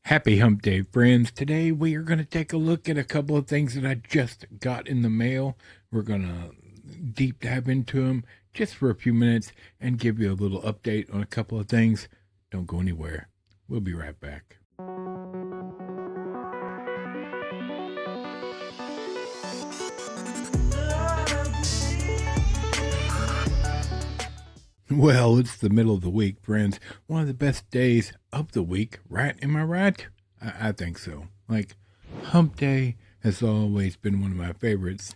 Happy Hump Day, friends. Today we are going to take a look at a couple of things that I just got in the mail. We're going to deep dive into them just for a few minutes and give you a little update on a couple of things. Don't go anywhere. We'll be right back. Well, it's the middle of the week, friends. One of the best days of the week, right? Am I right? I think so. Like, Hump Day has always been one of my favorites.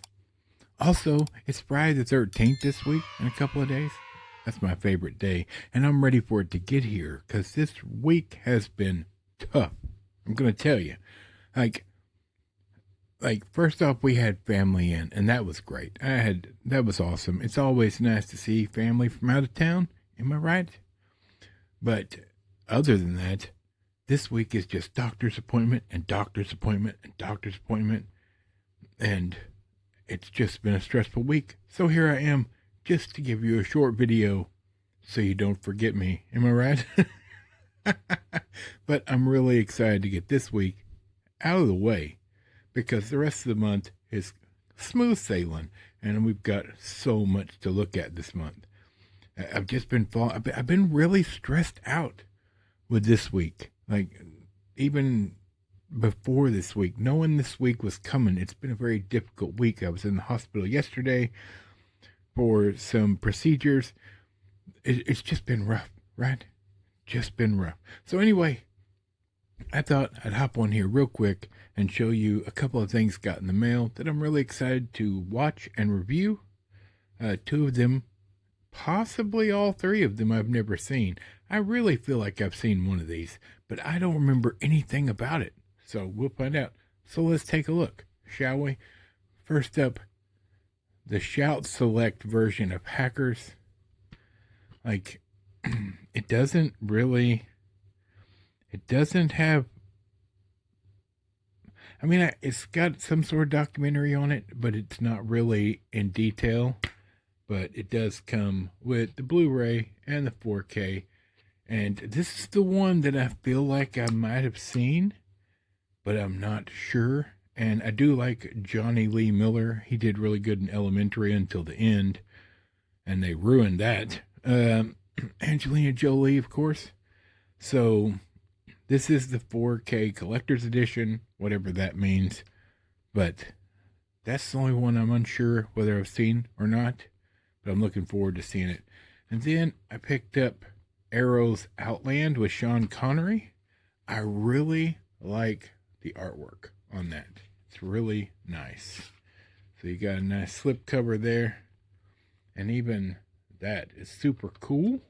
Also, it's Friday the 13th this week in a couple of days. That's my favorite day. And I'm ready for it to get here because this week has been tough. I'm going to tell you. Like, first off, we had family in, and that was great. That was awesome. It's always nice to see family from out of town. Am I right? But other than that, this week is just doctor's appointment and doctor's appointment and doctor's appointment, and it's just been a stressful week. So here I am, just to give you a short video, so you don't forget me. Am I right? But I'm really excited to get this week out of the way, because the rest of the month is smooth sailing, and we've got so much to look at this month. I've been really stressed out with this week. Like, even before this week, knowing this week was coming, it's been a very difficult week. I was in the hospital yesterday for some procedures. It's just been rough, right? Just been rough. So anyway, I thought I'd hop on here real quick and show you a couple of things got in the mail that I'm really excited to watch and review. Two of them, possibly all three of them, I've never seen. I really feel like I've seen one of these, but I don't remember anything about it. So we'll find out. So let's take a look, shall we? First up, the Shout Select version of Hackers. Like, it doesn't have, I mean, it's got some sort of documentary on it, but it's not really in detail. But it does come with the Blu-ray and the 4K. And this is the one that I feel like I might have seen, but I'm not sure. And I do like Jonny Lee Miller. He did really good in Elementary until the end, and they ruined that. Angelina Jolie, of course. So this is the 4K collector's edition, whatever that means. But that's the only one I'm unsure whether I've seen or not. But I'm looking forward to seeing it. And then I picked up Arrow's Outland with Sean Connery. I really like the artwork on that. It's really nice. So you got a nice slip cover there. And even that is super cool.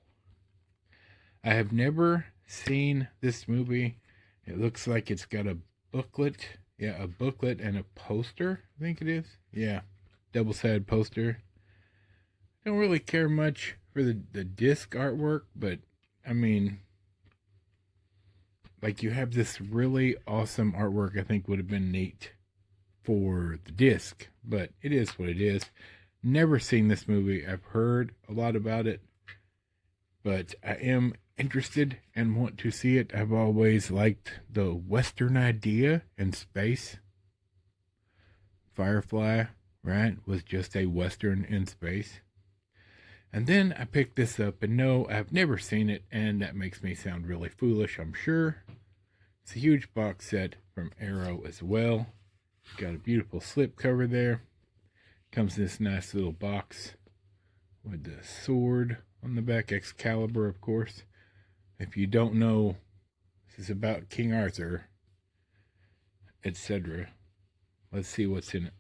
I have never seen this movie. It looks like it's got a booklet. Yeah, a booklet and a poster, I think it is. Yeah, double-sided poster. Don't really care much for the disc artwork, but I mean, like, you have this really awesome artwork. I think would have been neat for the disc, but it is what it is. Never seen this movie. I've heard a lot about it, but I am interested and want to see it. I've always liked the Western idea in space. Firefly, right, was just a Western in space. And then I picked this up, and no, I've never seen it, and that makes me sound really foolish, I'm sure. It's a huge box set from Arrow as well. Got a beautiful slip cover there. Comes in this nice little box with the sword on the back, Excalibur, of course. If you don't know, this is about King Arthur, etc. Let's see what's in it.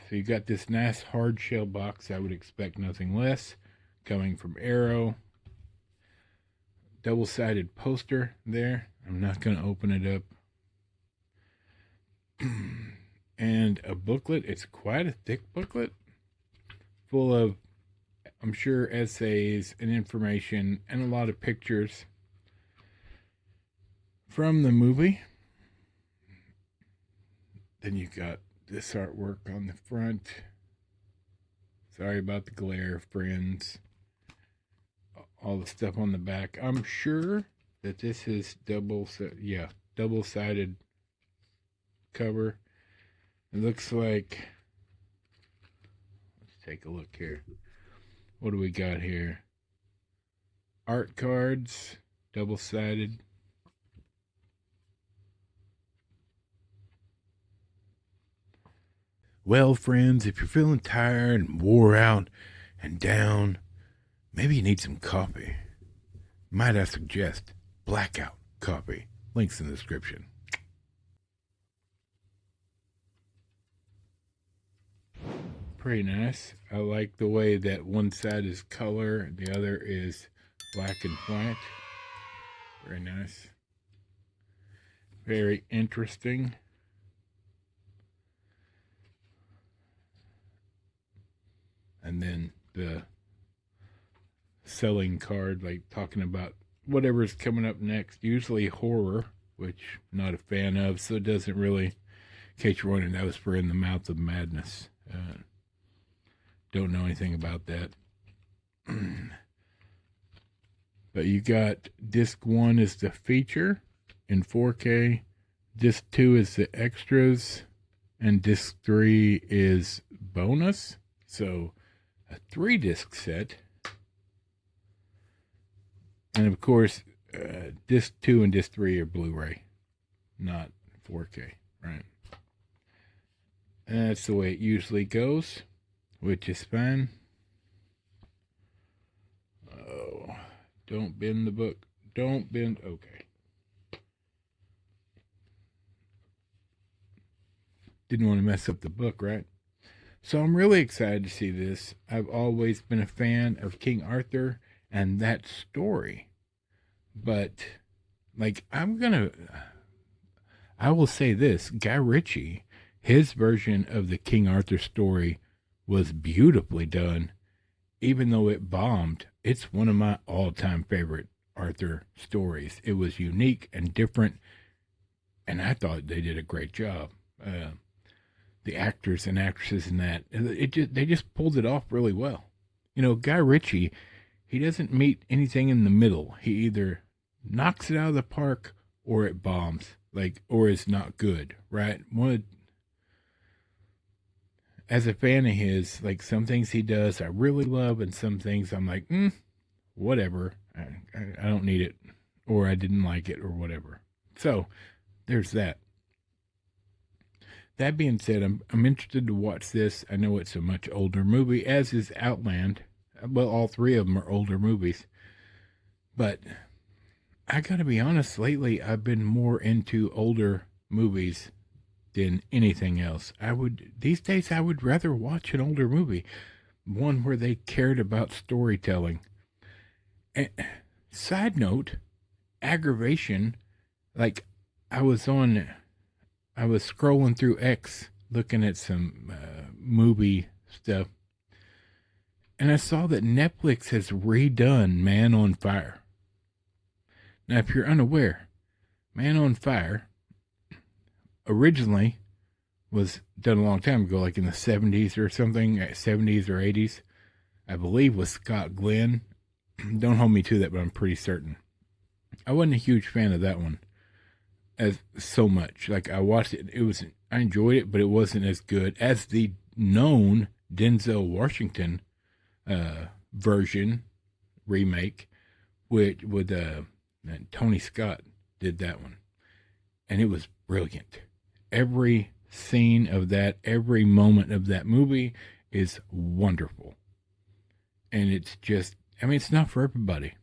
So you got this nice hard shell box. I would expect nothing less. Coming from Arrow. Double-sided poster there. I'm not going to open it up. And a booklet. It's quite a thick booklet. Full of, I'm sure, essays and information and a lot of pictures from the movie. Then you got this artwork on the front. Sorry about the glare, friends. All the stuff on the back. I'm sure that this is double set. Yeah, double-sided cover. It looks like, let's take a look here. What do we got here? Art cards, double-sided. Well, friends, if you're feeling tired and wore out and down, maybe you need some coffee. Might I suggest Blackout coffee? Links in the description. Pretty nice. I like the way that one side is color and the other is black and white. Very nice. Very interesting. And then the selling card, like talking about whatever's coming up next. Usually horror, which I'm not a fan of, so it doesn't really, in case you're wondering, that was for In the Mouth of Madness. Don't know anything about that. But you got disc 1 is the feature in 4K, disc 2 is the extras, and disc 3 is bonus. So a 3-disc set. And of course, disc 2 and disc 3 are Blu-ray, not 4K, right? And that's the way it usually goes, which is fine. Oh, don't bend the book. Don't bend. Okay. Didn't want to mess up the book, right? So I'm really excited to see this. I've always been a fan of King Arthur and that story. But, like, I will say this. Guy Ritchie, his version of the King Arthur story was beautifully done. Even though it bombed, it's one of my all-time favorite Arthur stories. It was unique and different, and I thought they did a great job. The actors and actresses in that, they just pulled it off really well. You know, Guy Ritchie, he doesn't meet anything in the middle. He either knocks it out of the park or it bombs, or is not good, right? As a fan of his, some things he does I really love, and some things I'm like, whatever. I don't need it, or I didn't like it, or whatever. So there's that. That being said, I'm interested to watch this. I know it's a much older movie, as is Outland. Well, all three of them are older movies. But I gotta be honest, lately I've been more into older movies than anything else. These days I would rather watch an older movie, one where they cared about storytelling. And, side note, aggravation, I was scrolling through X looking at some movie stuff, and I saw that Netflix has redone Man on Fire. Now, if you're unaware, Man on Fire originally was done a long time ago, like in the 70s or something, 70s or 80s, I believe, with Scott Glenn. Don't hold me to that, but I'm pretty certain. I wasn't a huge fan of that one as so much. I watched it, I enjoyed it, but it wasn't as good as the known Denzel Washington version remake, with Tony Scott did that one, and it was brilliant. Every scene of that, every moment of that movie is wonderful, and it's just, it's not for everybody,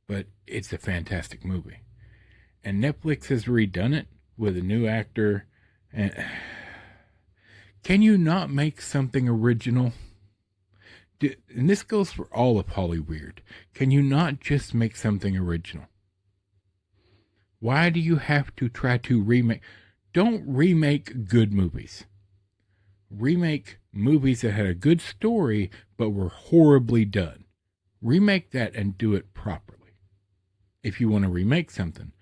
but it's a fantastic movie. And Netflix has redone it with a new actor. And can you not make something original? And this goes for all of Hollyweird. Can you not just make something original? Why do you have to try to remake? Don't remake good movies. Remake movies that had a good story but were horribly done. Remake that and do it properly. If you want to remake something.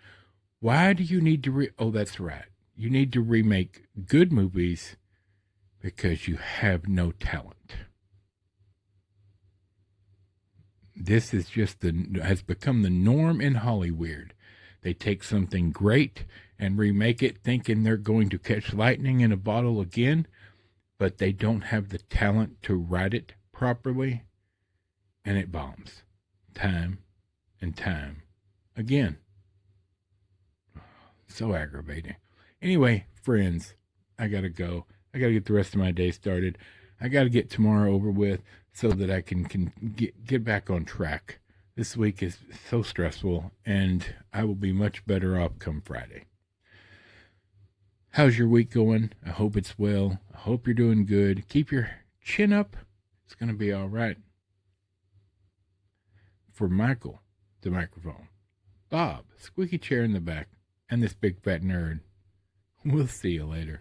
Why do you need to oh, that's right. You need to remake good movies because you have no talent. This is just has become the norm in Hollyweird. They take something great and remake it thinking they're going to catch lightning in a bottle again, but they don't have the talent to write it properly, and it bombs time and time again. So aggravating. Anyway, friends, I gotta go. I gotta get the rest of my day started. I gotta get tomorrow over with so that I can get back on track. This week is so stressful, and I will be much better off come Friday. How's your week going? I hope it's well. I hope you're doing good. Keep your chin up. It's going to be all right. For Michael, the microphone, Bob, squeaky chair in the back, and this big fat nerd, we'll see you later.